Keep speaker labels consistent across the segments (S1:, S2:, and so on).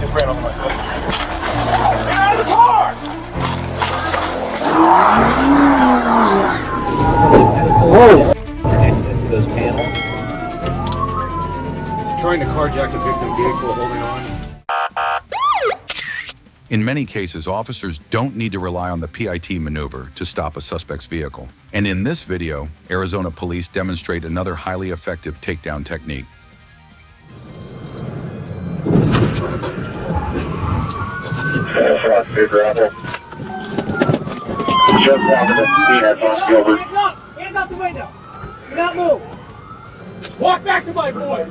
S1: just ran over my foot. Get out of the car!
S2: Connects them to those panels.
S1: He's trying to carjack a victim vehicle holding on.
S3: In many cases, officers don't need to rely on the PIT maneuver to stop a suspect's vehicle. And in this video, Arizona police demonstrate another highly effective takedown technique.
S1: Hands out the window! Do not move! Walk back to my boy!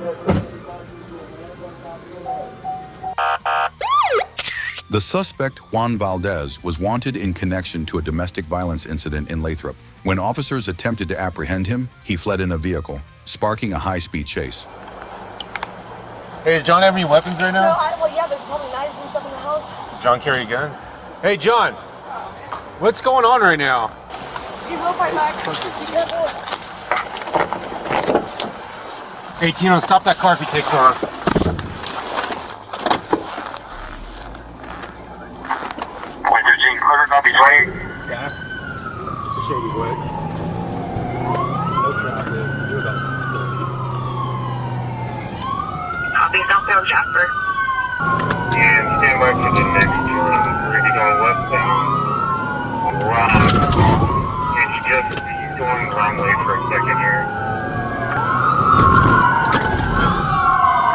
S3: The suspect, Juan Valdez, was wanted in connection to a domestic violence incident in Lathrop. When officers attempted to apprehend him, he fled in a vehicle, sparking a high-speed chase.
S1: Hey, does John have any weapons right now?
S4: No, well, yeah, there's probably knives and stuff in the house.
S1: John carry a gun? Hey, John! What's going on right now?
S4: He will fight back. Be careful.
S1: Hey, Tino, stop that car if he takes off. Yeah. It's a shady wood. Slow traffic. You're about 30.
S5: Copy, southbound Jasper.
S6: And stand by for the next turn. We're going to go westbound. Rock. And he's going the wrong way for a second here.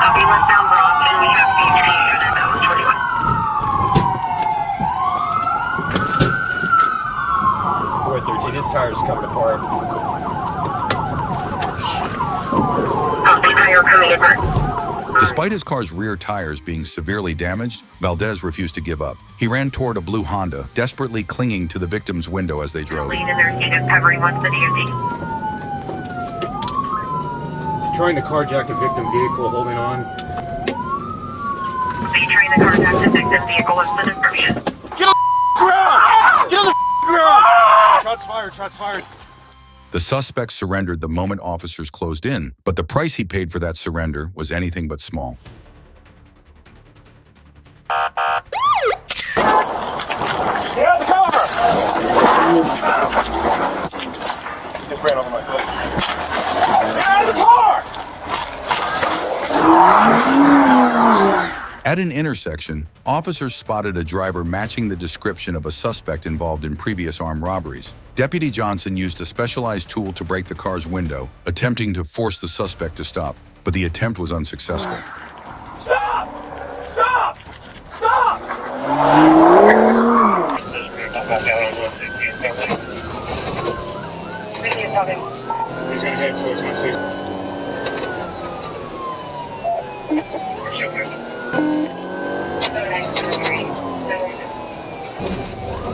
S5: Copy, westbound Rock, and we have BJ unit that was 21.
S1: We're at 13. His tire's coming apart.
S5: Copy, tire coming apart.
S3: Despite his car's rear tires being severely damaged, Valdez refused to give up. He ran toward a blue Honda, desperately clinging to the victim's window as they drove.
S5: Lane and their unit covering once the DOT.
S1: He's trying to carjack a victim vehicle holding on.
S5: Be trying to contact the victim vehicle. What's the description?
S1: Get on the ground! Get on the ground! Shots fired, shots fired.
S3: The suspect surrendered the moment officers closed in, but the price he paid for that surrender was anything but small.
S1: Get out of the cover! He just ran over my foot. Get out of the car!
S3: At an intersection, officers spotted a driver matching the description of a suspect involved in previous armed robberies. Deputy Johnson used a specialized tool to break the car's window, attempting to force the suspect to stop, but the attempt was unsuccessful.
S1: Stop! Stop! Stop!
S5: Previous topic.
S1: He's gonna head towards my seat.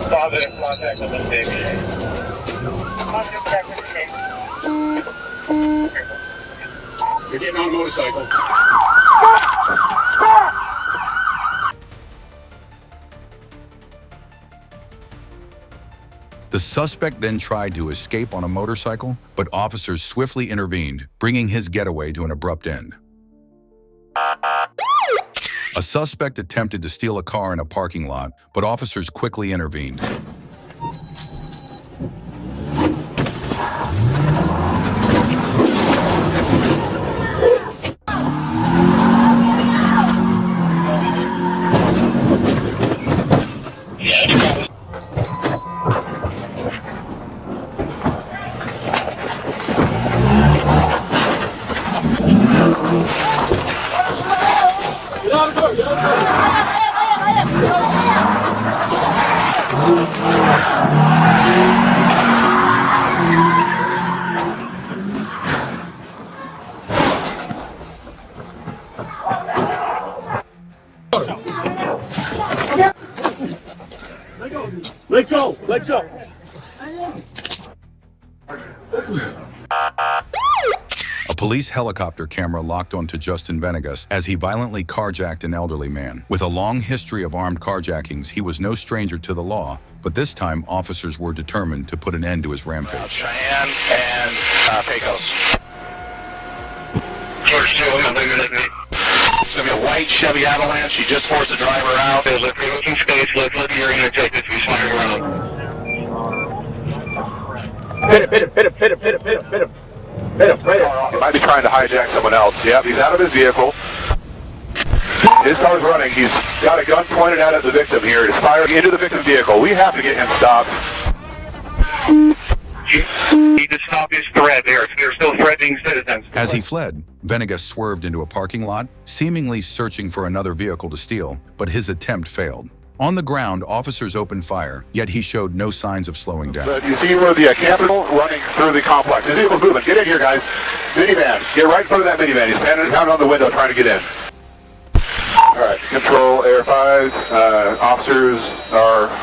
S6: Positive contact with the baby.
S5: Positive contact with the state.
S1: You're getting on a motorcycle.
S3: The suspect then tried to escape on a motorcycle, but officers swiftly intervened, bringing his getaway to an abrupt end. A suspect attempted to steal a car in a parking lot, but officers quickly intervened.
S1: Let go! Let go!
S3: A police helicopter camera locked onto Justin Venegas as he violently carjacked an elderly man. With a long history of armed carjackings, he was no stranger to the law, but this time officers were determined to put an end to his rampage.
S6: Cheyenne and Pecos. George 2, I'm leaving with me.
S7: It's going to be a white Chevy Avalanche. She just forced the driver out.
S6: Okay, look for open space. Let's look at your intake as we fire around.
S1: Hit him, right on.
S8: He might be trying to hijack someone else. Yep, he's out of his vehicle. His car's running. He's got a gun pointed out at the victim here. He's firing into the victim's vehicle. We have to get him stopped.
S6: You need to stop his threat. They're still threatening citizens.
S3: As he fled, Venegas swerved into a parking lot, seemingly searching for another vehicle to steal, but his attempt failed. On the ground, officers opened fire, yet he showed no signs of slowing down.
S8: But you see where the Capitol running through the complex. His vehicle's moving. Get in here, guys. Minivan. Get right in front of that minivan. He's pounding on the window trying to get in. All right, Control, Air 5, officers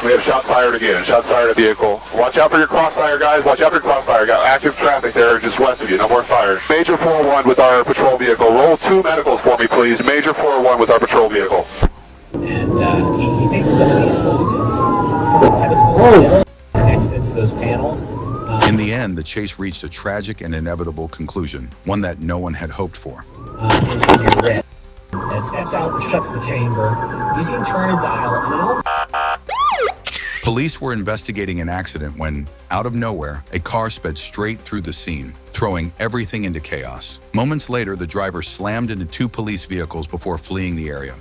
S8: we have shots fired again. Shots fired at vehicle. Watch out for your crossfire, guys. Watch out for your crossfire. Got active traffic there just west of you. No more fire. Major 401 with our patrol vehicle. Roll 2 medicals for me, please. Major 401 with our patrol vehicle.
S2: And he thinks some of these hoses from the pedestal connects into those panels.
S3: In the end, the chase reached a tragic and inevitable conclusion, one that no one had hoped for.
S2: In your red. It steps out and shuts the chamber. You see him turn a dial, and it all...
S3: Police were investigating an accident when, out of nowhere, a car sped straight through the scene, throwing everything into chaos. Moments later, the driver slammed into 2 police vehicles before fleeing the area.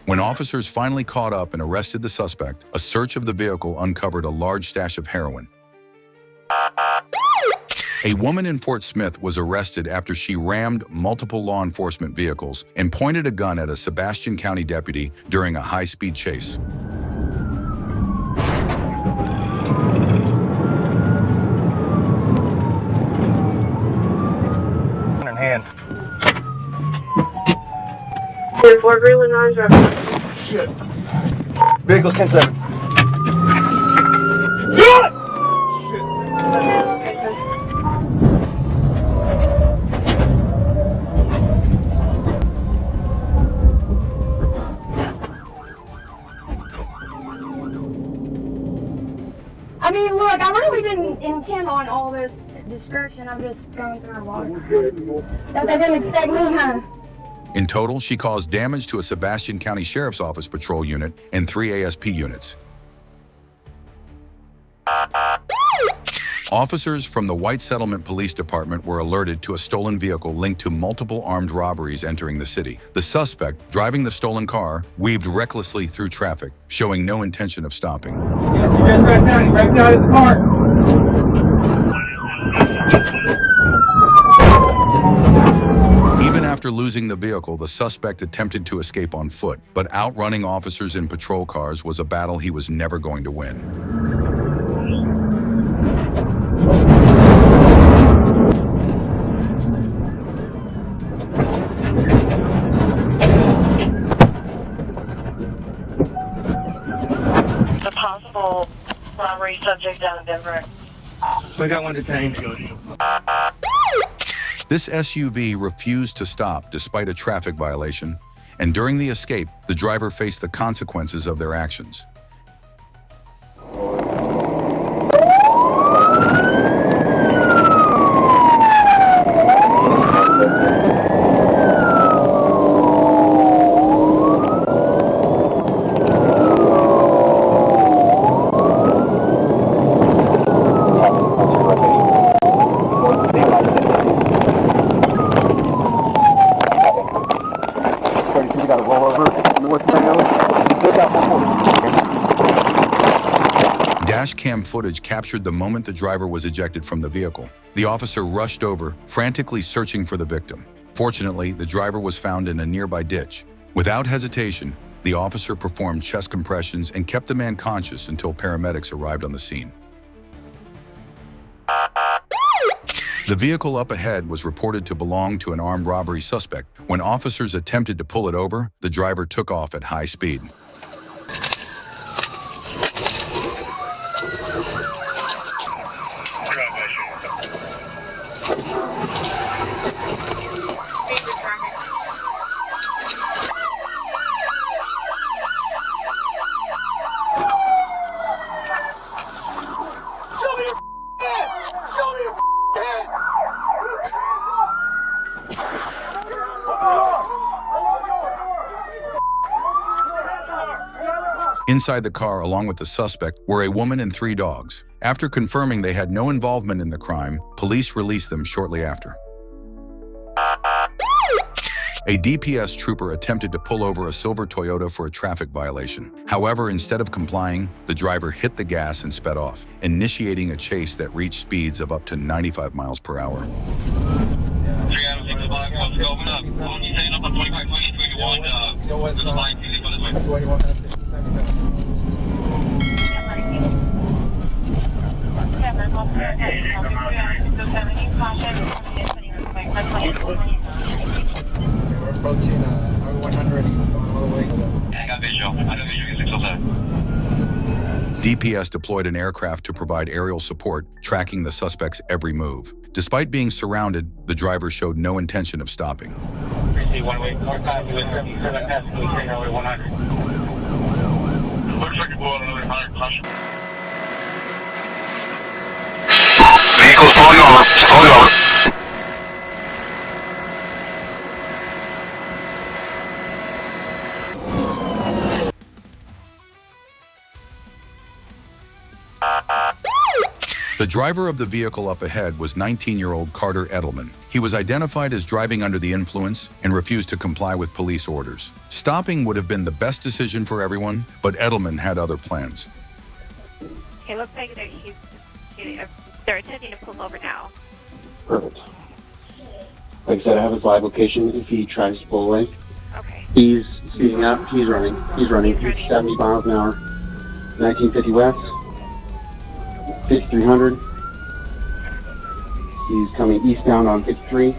S3: When officers finally caught up and arrested the suspect, a search of the vehicle uncovered a large stash of heroin. A woman in Fort Smith was arrested after she rammed multiple law enforcement vehicles and pointed a gun at a Sebastian County deputy during a high-speed chase.
S1: In hand.
S5: 4 Greenland 9 driver.
S1: Shit. Vehicle's 10-7.
S9: I mean, look, I really didn't intend on all this description. I'm just going through a lot. That they didn't expect me, huh?
S3: In total, she caused damage to a Sebastian County Sheriff's Office patrol unit and 3 ASP units. Officers from the White Settlement Police Department were alerted to a stolen vehicle linked to multiple armed robberies entering the city. The suspect, driving the stolen car, weaved recklessly through traffic, showing no intention of stopping.
S1: Yes, he just right down. He right down in the car.
S3: Even after losing the vehicle, the suspect attempted to escape on foot, but outrunning officers in patrol cars was a battle he was never going to win.
S5: The possible robbery subject down in Denver.
S1: We got one detained.
S3: This SUV refused to stop despite a traffic violation, and during the escape, the driver faced the consequences of their actions.
S1: You got to roll over north. Look out for
S3: footage captured the moment the driver was ejected from the vehicle. The officer rushed over, frantically searching for the victim. Fortunately, the driver was found in a nearby ditch. Without hesitation, the officer performed chest compressions and kept the man conscious until paramedics arrived on the scene. The vehicle up ahead was reported to belong to an armed robbery suspect. When officers attempted to pull it over, the driver took off at high speed. Inside the car, along with the suspect, were a woman and 3 dogs. After confirming they had no involvement in the crime, police released them shortly after. A DPS trooper attempted to pull over a silver Toyota for a traffic violation. However, instead of complying, the driver hit the gas and sped off, initiating a chase that reached speeds of up to 95 miles per hour.
S1: We're approaching R100. He's going all the way.
S6: I got visual. I got visual. 607.
S3: DPS deployed an aircraft to provide aerial support, tracking the suspect's every move. Despite being surrounded, the driver showed no intention of stopping.
S6: Looks like it blew out another tire. Caution.
S7: Vehicle's pulling over. Pulling over.
S3: The driver of the vehicle up ahead was 19-year-old Carter Edelman. He was identified as driving under the influence and refused to comply with police orders. Stopping would have been the best decision for everyone, but Edelman had other plans.
S10: It looks like they're attempting to pull over now.
S11: Perfect. Like I said, I have his live location if he tries to pull away.
S10: Okay.
S11: He's speeding up. He's running. He's 70 miles an hour. 1950 west. 5300. He's coming eastbound on 53.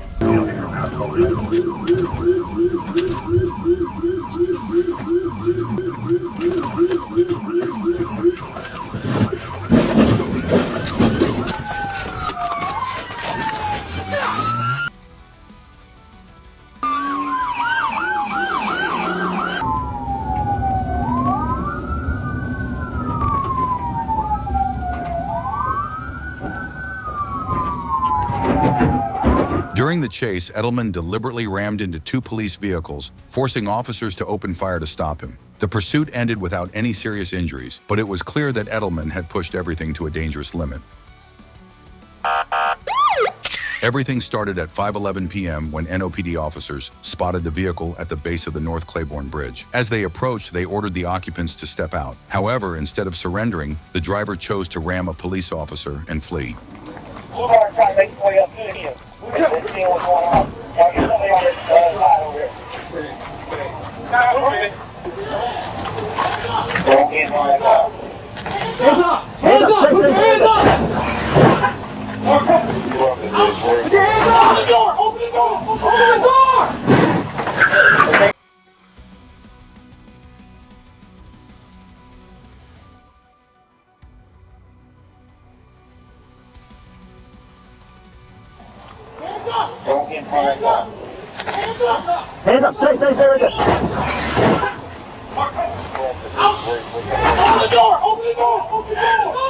S3: During the chase, Edelman deliberately rammed into 2 police vehicles, forcing officers to open fire to stop him. The pursuit ended without any serious injuries, but it was clear that Edelman had pushed everything to a dangerous limit. Everything started at 5:11 p.m. when NOPD officers spotted the vehicle at the base of the North Claiborne Bridge. As they approached, they ordered the occupants to step out. However, instead of surrendering, the driver chose to ram a police officer and flee.
S4: Hands up! Hands up! Put your hands up! Put your hands up! Open the door! Open the door! Open the door! Hands up! Stay right there! Open the door! Open the door! Open the door!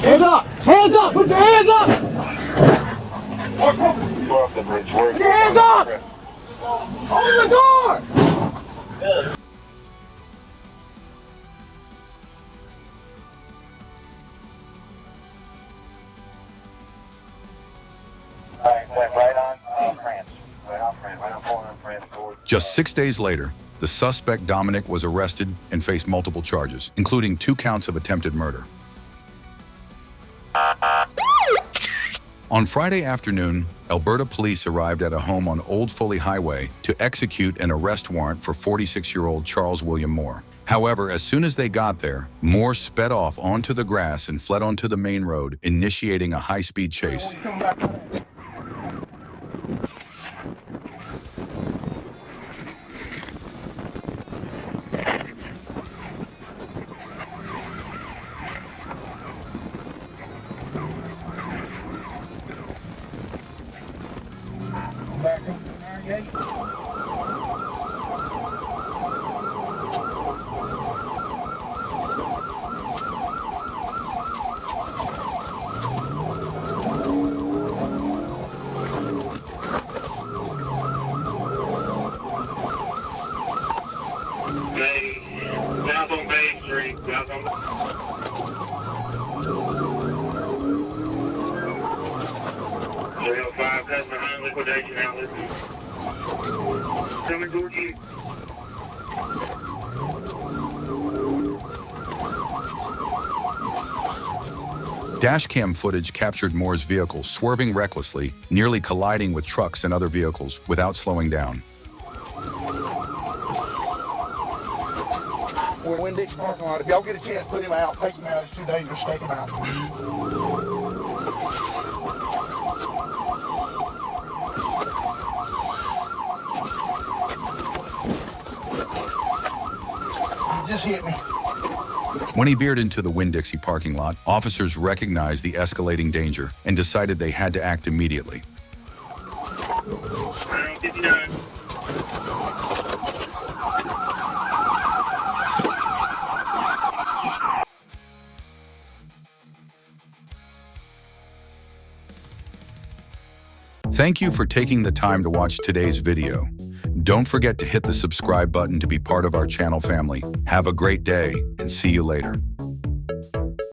S4: Hands up! Hands up! Put your hands up! Put your hands up! Open the door!
S6: Alright, went right on
S3: Just 6 days later, the suspect Dominic was arrested and faced multiple charges, including 2 counts of attempted murder. On Friday afternoon, Alberta police arrived at a home on Old Foley Highway to execute an arrest warrant for 46-year-old Charles William Moore. However, as soon as they got there, Moore sped off onto the grass and fled onto the main road, initiating a high-speed chase.
S6: South on Bay Street, south on 305, that's behind liquidation outlet. Coming toward you.
S3: Dashcam footage captured Moore's vehicle swerving recklessly, nearly colliding with trucks and other vehicles without slowing down.
S4: We're in Winn-Dixie parking lot. If y'all get a chance, put him out. Take him out. It's too dangerous. Take him out. You just hit me.
S3: When he veered into the Winn-Dixie parking lot, officers recognized the escalating danger and decided they had to act immediately. Thank you for taking the time to watch today's video. Don't forget to hit the subscribe button to be part of our channel family. Have a great day and see you later.